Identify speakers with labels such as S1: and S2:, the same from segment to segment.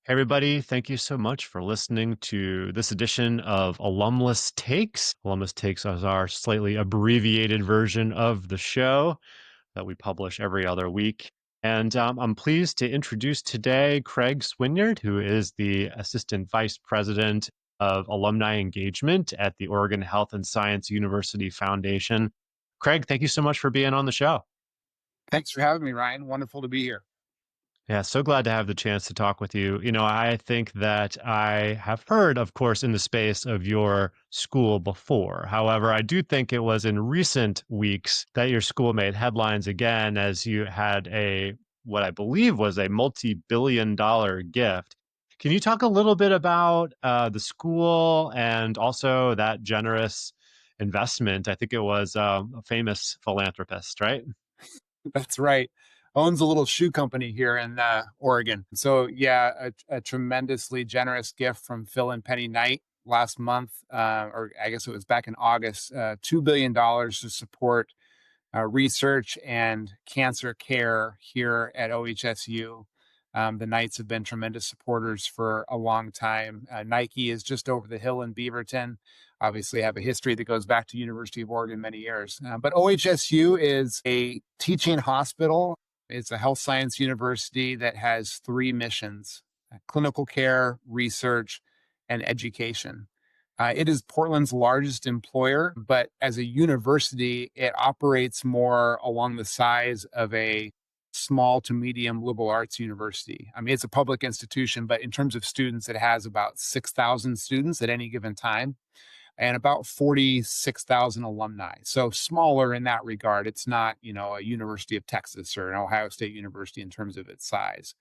S1: Hey, everybody. Thank you so much for listening to this edition of Alumless Takes. Alumless Takes is our slightly abbreviated version of the show that we publish every other week. And I'm pleased to introduce today Craig Swinyard, who is the Assistant Vice President of Alumni Engagement at the Oregon Health and Science University Foundation. Craig, thank you so much for being on the show.
S2: Thanks for having me, Ryan. Wonderful to be here.
S1: Yeah, so glad to have the chance to talk with you. I think that I have heard, of course, in the space of your school before. However, I do think it was in recent weeks that your school made headlines again as you had what I believe was a multi-billion dollar gift. Can you talk a little bit about the school and also that generous investment? I think it was a famous philanthropist, right?
S2: That's right. Owns a little shoe company here in Oregon. So yeah, a tremendously generous gift from Phil and Penny Knight last month, or I guess it was back in August. $2 billion to support research and cancer care here at OHSU. The Knights have been tremendous supporters for a long time. Nike is just over the hill in Beaverton. Obviously, have a history that goes back to University of Oregon many years. But OHSU is a teaching hospital. It's a health science university that has three missions: clinical care, research, and education. It is Portland's largest employer, but as a university, it operates more along the size of a small to medium liberal arts university. I mean, it's a public institution, but in terms of students, it has about 6,000 students at any given time and about 46,000 alumni. So smaller in that regard. It's not, a University of Texas or an Ohio State University in terms of its size.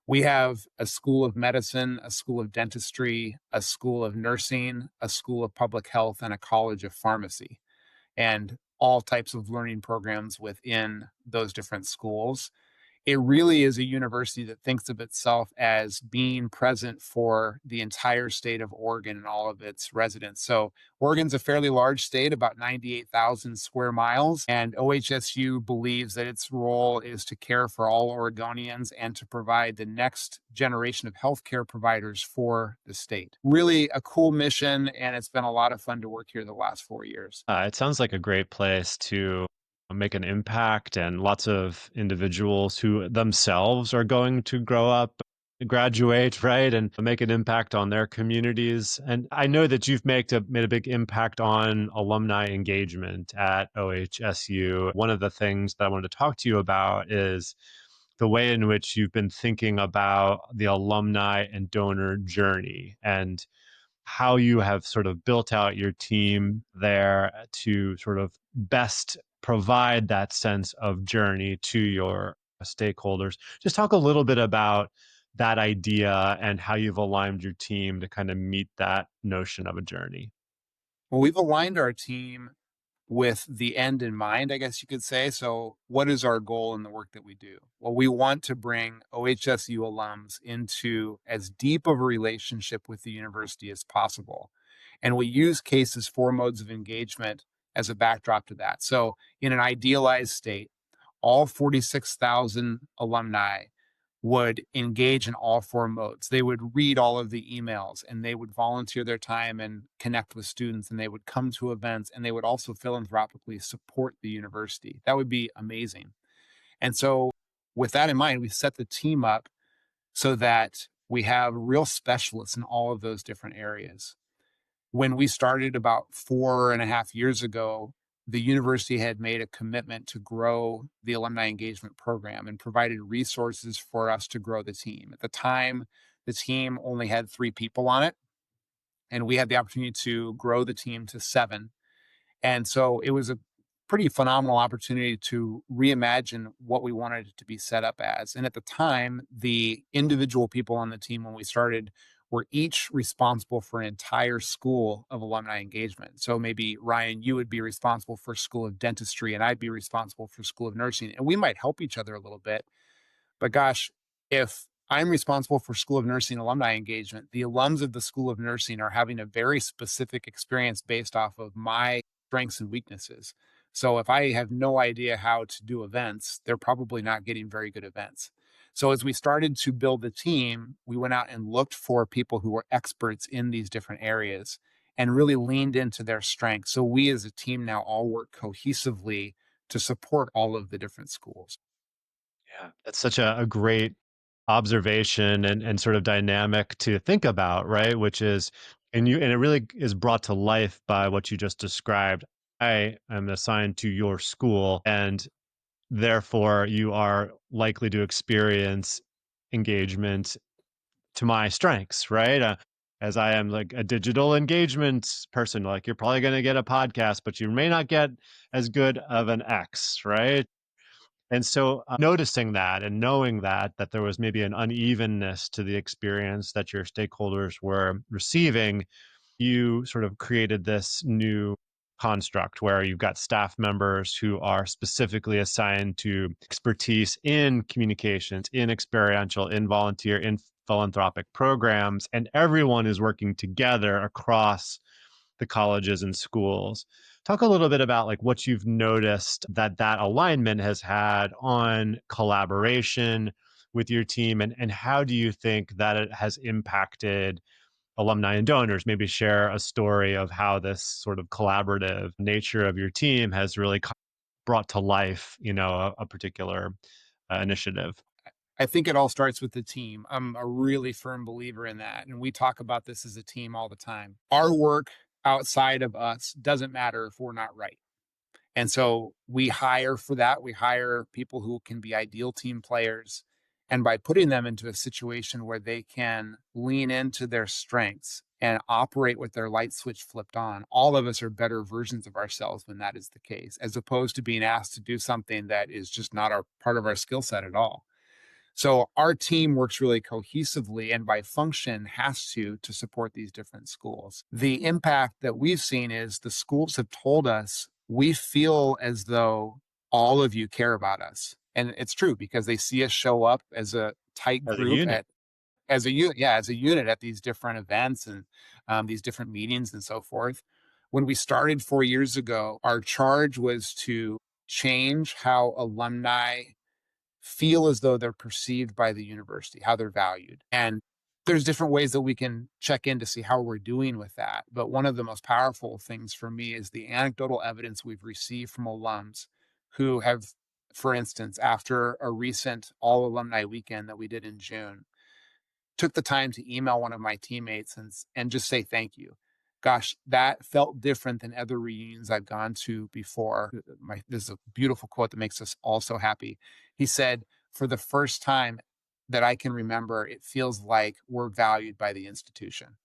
S2: We have a school of medicine, a school of dentistry, a school of nursing, a school of public health, and a college of pharmacy, and all types of learning programs within those different schools. It really is a university that thinks of itself as being present for the entire state of Oregon and all of its residents. So Oregon's a fairly large state, about 98,000 square miles, and OHSU believes that its role is to care for all Oregonians and to provide the next generation of healthcare providers for the state. Really a cool mission, and it's been a lot of fun to work here the last 4 years.
S1: It sounds like a great place to make an impact and lots of individuals who themselves are going to grow up, graduate, right, and make an impact on their communities. And I know that you've made a big impact on alumni engagement at OHSU. One of the things that I wanted to talk to you about is the way in which you've been thinking about the alumni and donor journey and how you have sort of built out your team there to sort of best provide that sense of journey to your stakeholders. Just talk a little bit about that idea and how you've aligned your team to kind of meet that notion of a journey.
S2: Well, we've aligned our team with the end in mind, I guess you could say. So, what is our goal in the work that we do? Well, we want to bring OHSU alums into as deep of a relationship with the university as possible. And we use cases four modes of engagement as a backdrop to that. So, in an idealized state, all 46,000 alumni would engage in all four modes. They would read all of the emails and they would volunteer their time and connect with students and they would come to events and they would also philanthropically support the university. That would be amazing. And so, with that in mind, we set the team up so that we have real specialists in all of those different areas. When we started about 4.5 years ago, the university had made a commitment to grow the alumni engagement program and provided resources for us to grow the team. At the time, the team only had 3 people on it, and we had the opportunity to grow the team to 7. And so it was a pretty phenomenal opportunity to reimagine what we wanted it to be set up as. And at the time, the individual people on the team when we started were each responsible for an entire school of alumni engagement. So maybe Ryan, you would be responsible for School of Dentistry, and I'd be responsible for School of Nursing. And we might help each other a little bit. But gosh, if I'm responsible for School of Nursing alumni engagement, the alums of the School of Nursing are having a very specific experience based off of my strengths and weaknesses. So if I have no idea how to do events, they're probably not getting very good events. So as we started to build the team, we went out and looked for people who were experts in these different areas and really leaned into their strengths. So we as a team now all work cohesively to support all of the different schools.
S1: Yeah, that's such a great observation and sort of dynamic to think about, right? Which is, and it really is brought to life by what you just described. I am assigned to your school, and therefore you are likely to experience engagement to my strengths, right? As I am like a digital engagement person, like you're probably going to get a podcast, but you may not get as good of an X, right? And so, noticing that and knowing that there was maybe an unevenness to the experience that your stakeholders were receiving, you sort of created this new construct where you've got staff members who are specifically assigned to expertise in communications, in experiential, in volunteer, in philanthropic programs, and everyone is working together across the colleges and schools. Talk a little bit about like what you've noticed that alignment has had on collaboration with your team, and how do you think that it has impacted alumni and donors? Maybe share a story of how this sort of collaborative nature of your team has really brought to life, a particular initiative.
S2: I think it all starts with the team. I'm a really firm believer in that. And we talk about this as a team all the time. Our work outside of us doesn't matter if we're not right. And so we hire for that. We hire people who can be ideal team players. And by putting them into a situation where they can lean into their strengths and operate with their light switch flipped on, all of us are better versions of ourselves when that is the case, as opposed to being asked to do something that is just not our part of our skill set at all. So our team works really cohesively and by function has to support these different schools. The impact that we've seen is the schools have told us we feel as though all of you care about us. And it's true because they see us show up as a tight
S1: As a
S2: group
S1: unit.
S2: at as a unit, yeah, as a unit at these different events and these different meetings and so forth. When we started 4 years ago, our charge was to change how alumni feel as though they're perceived by the university, how they're valued. And there's different ways that we can check in to see how we're doing with that. But one of the most powerful things for me is the anecdotal evidence we've received from alums who have, for instance, after a recent all alumni weekend that we did in June, took the time to email one of my teammates and just say thank you. Gosh, that felt different than other reunions I've gone to before. This is a beautiful quote that makes us all so happy. He said, "For the first time that I can remember, it feels like we're valued by the institution."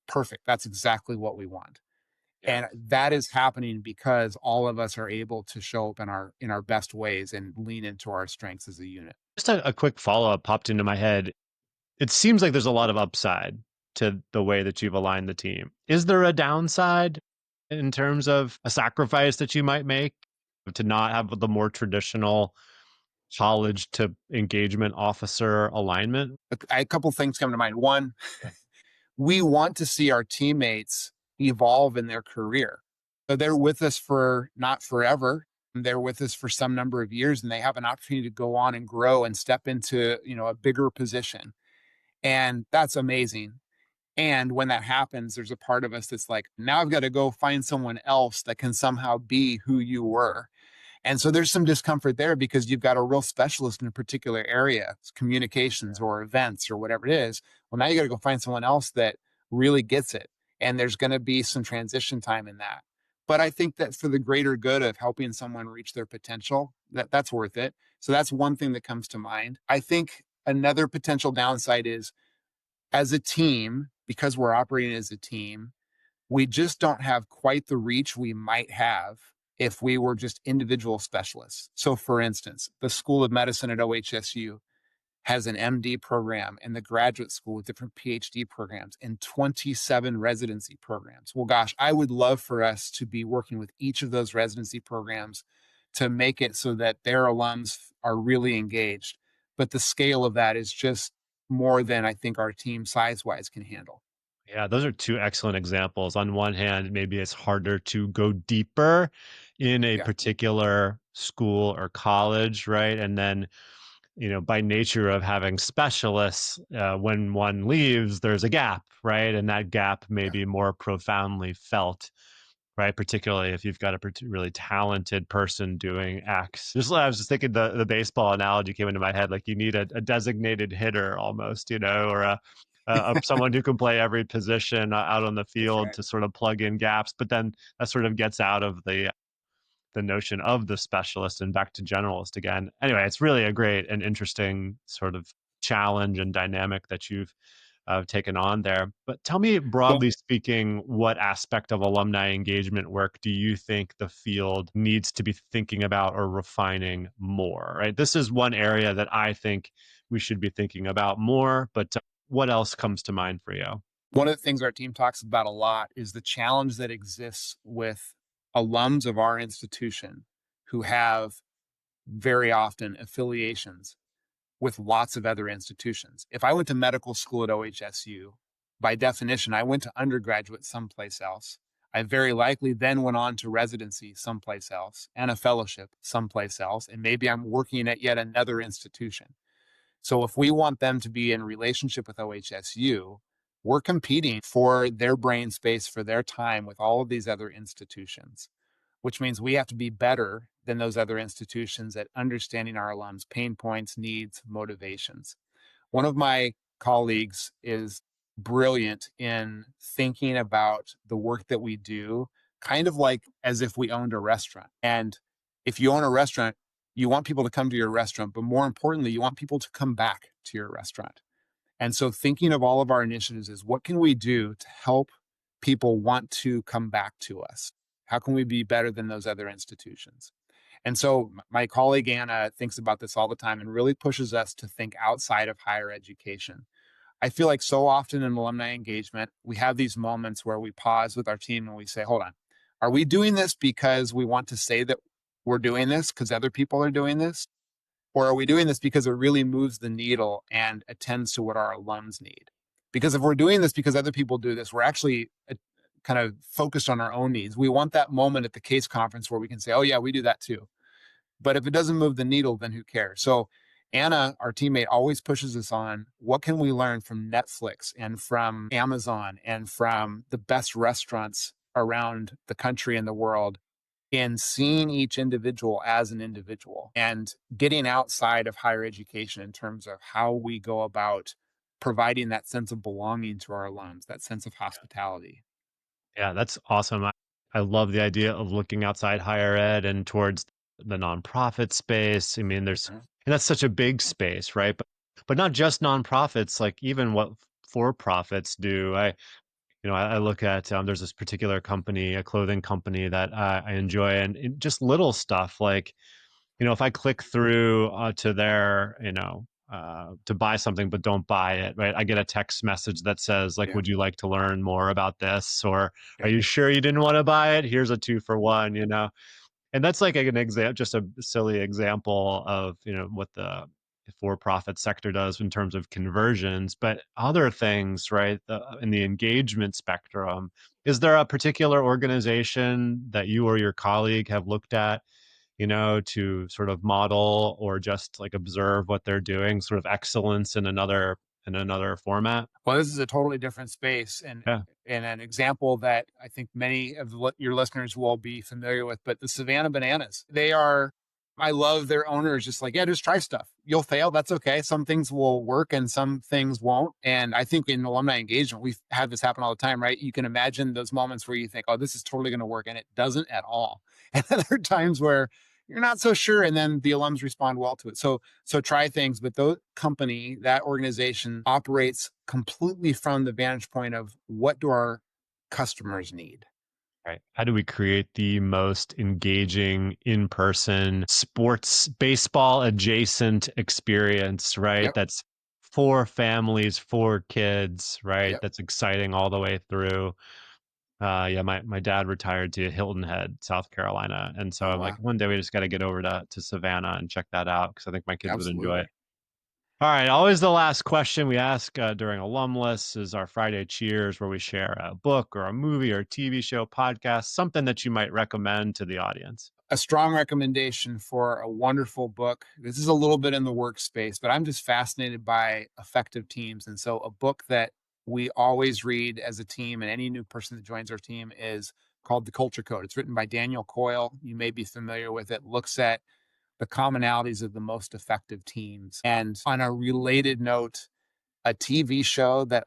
S2: Perfect. That's exactly what we want.
S1: Yeah.
S2: And that is happening because all of us are able to show up in our best ways and lean into our strengths as a unit.
S1: Just a quick follow up popped into my head. It seems like there's a lot of upside to the way that you've aligned the team. Is there a downside in terms of a sacrifice that you might make to not have the more traditional college to engagement officer alignment?
S2: A couple things come to mind. One,
S1: Yeah.
S2: we want to see our teammates evolve in their career. So they're with us for not forever. They're with us for some number of years and they have an opportunity to go on and grow and step into, a bigger position. And that's amazing. And when that happens, there's a part of us that's like, now I've got to go find someone else that can somehow be who you were. And so there's some discomfort there because you've got a real specialist in a particular area, it's communications or events or whatever it is. Well, now you got to go find someone else that really gets it. And there's going to be some transition time in that. But I think that for the greater good of helping someone reach their potential, that's worth it. So that's one thing that comes to mind. I think another potential downside is as a team, because we're operating as a team, we just don't have quite the reach we might have if we were just individual specialists. So, for instance, the School of Medicine at OHSU has an MD program and the graduate school with different PhD programs and 27 residency programs. Well, gosh, I would love for us to be working with each of those residency programs to make it so that their alums are really engaged. But the scale of that is just more than I think our team size wise can handle.
S1: Yeah, those are two excellent examples. On one hand, maybe it's harder to go deeper in a
S2: Yeah.
S1: particular school or college, right? And then by nature of having specialists, when one leaves, there's a gap, right? And that gap may
S2: Yeah.
S1: be more profoundly felt, right? Particularly if you've got a really talented person doing X. Just I was just thinking the baseball analogy came into my head. Like you need a designated hitter almost, or someone who can play every position out on the
S2: That's
S1: field
S2: right.
S1: to sort of plug in gaps. But then that sort of gets out of the notion of the specialist and back to generalist again. Anyway, it's really a great and interesting sort of challenge and dynamic that you've taken on there. But tell me,
S2: Well,
S1: broadly speaking, what aspect of alumni engagement work do you think the field needs to be thinking about or refining more? Right, this is one area that I think we should be thinking about more. But what else comes to mind for you?
S2: one of the things our team talks about a lot is the challenge that exists with alums of our institution who have very often affiliations with lots of other institutions. If I went to medical school at OHSU, by definition, I went to undergraduate someplace else. I very likely then went on to residency someplace else and a fellowship someplace else. And maybe I'm working at yet another institution. So if we want them to be in relationship with OHSU, we're competing for their brain space, for their time with all of these other institutions, which means we have to be better than those other institutions at understanding our alums' pain points, needs, motivations. One of my colleagues is brilliant in thinking about the work that we do, kind of like as if we owned a restaurant. And if you own a restaurant, you want people to come to your restaurant, but more importantly, you want people to come back to your restaurant. And so thinking of all of our initiatives is what can we do to help people want to come back to us? How can we be better than those other institutions? And so my colleague Anna thinks about this all the time and really pushes us to think outside of higher education. I feel like so often in alumni engagement, we have these moments where we pause with our team and we say, hold on, are we doing this because we want to say that we're doing this because other people are doing this? Or are we doing this because it really moves the needle and attends to what our alums need? Because if we're doing this because other people do this, we're actually kind of focused on our own needs. We want that moment at the case conference where we can say, oh, yeah, we do that too. But if it doesn't move the needle, then who cares? So Anna, our teammate, always pushes us on what can we learn from Netflix and from Amazon and from the best restaurants around the country and the world in seeing each individual as an individual and getting outside of higher education in terms of how we go about providing that sense of belonging to our alums, that sense of hospitality.
S1: Yeah, that's awesome. I love the idea of looking outside higher ed and towards the nonprofit space. I mean,
S2: Mhm.
S1: and that's such a big space, right? But not just nonprofits, like even what for profits do. I look at there's this particular company, a clothing company that I enjoy, and just little stuff like if I click through to their, to buy something but don't buy it, right? I get a text message that says like,
S2: Yeah.
S1: "Would you like to learn more about this?" Or "Are
S2: Yeah.
S1: you sure you didn't want to buy it? Here's a 2 for 1." And that's like an example, just a silly example of what the for-profit sector does in terms of conversions, but other things, right? In the engagement spectrum, is there a particular organization that you or your colleague have looked at, to sort of model or just like observe what they're doing, sort of excellence in another format?
S2: Well, this is a totally different space
S1: Yeah.
S2: and an example that I think many of your listeners will be familiar with, but the Savannah Bananas. They are I love their owners just like, yeah, just try stuff. You'll fail, that's okay. Some things will work and some things won't. And I think in alumni engagement, we've had this happen all the time, right? You can imagine those moments where you think, oh, this is totally going to work, and it doesn't at all. And then there are times where you're not so sure, and then the alums respond well to it. So try things, but the company, that organization operates completely from the vantage point of what do our customers need?
S1: Right. How do we create the most engaging in-person sports baseball adjacent experience, right?
S2: Yep.
S1: That's for families, for kids, right?
S2: Yep.
S1: That's exciting all the way through. Yeah, my dad retired to Hilton Head, South Carolina. And so
S2: Oh,
S1: I'm like,
S2: wow.
S1: one day we just got to get over to Savannah and check that out because I think my kids would enjoy it.
S2: Absolutely.
S1: All right. Always the last question we ask during Alumless is our Friday Cheers, where we share a book or a movie or TV show, podcast, something that you might recommend to the audience.
S2: a strong recommendation for a wonderful book. This is a little bit in the workspace, but I'm just fascinated by effective teams. And so, a book that we always read as a team, and any new person that joins our team, is called The Culture Code. It's written by Daniel Coyle. You may be familiar with it. Looks at the commonalities of the most effective teams. And on a related note, a TV show that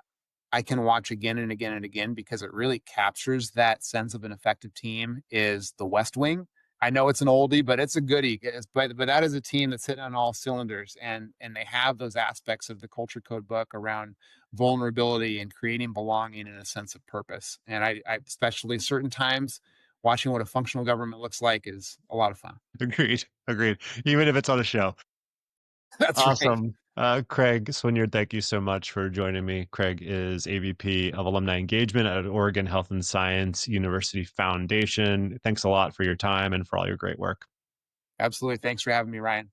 S2: I can watch again and again and again because it really captures that sense of an effective team is The West Wing. I know it's an oldie, but it's a goodie. But that is a team that's hitting on all cylinders, and they have those aspects of the Culture Code book around vulnerability and creating belonging and a sense of purpose. And I especially certain times watching what a functional government looks like is a lot of fun.
S1: Agreed. Agreed. Even if it's on a show.
S2: That's right.
S1: Awesome. Craig Swinyard, thank you so much for joining me. Craig is AVP of Alumni Engagement at Oregon Health and Science University Foundation. Thanks a lot for your time and for all your great work.
S2: Absolutely. Thanks for having me, Ryan.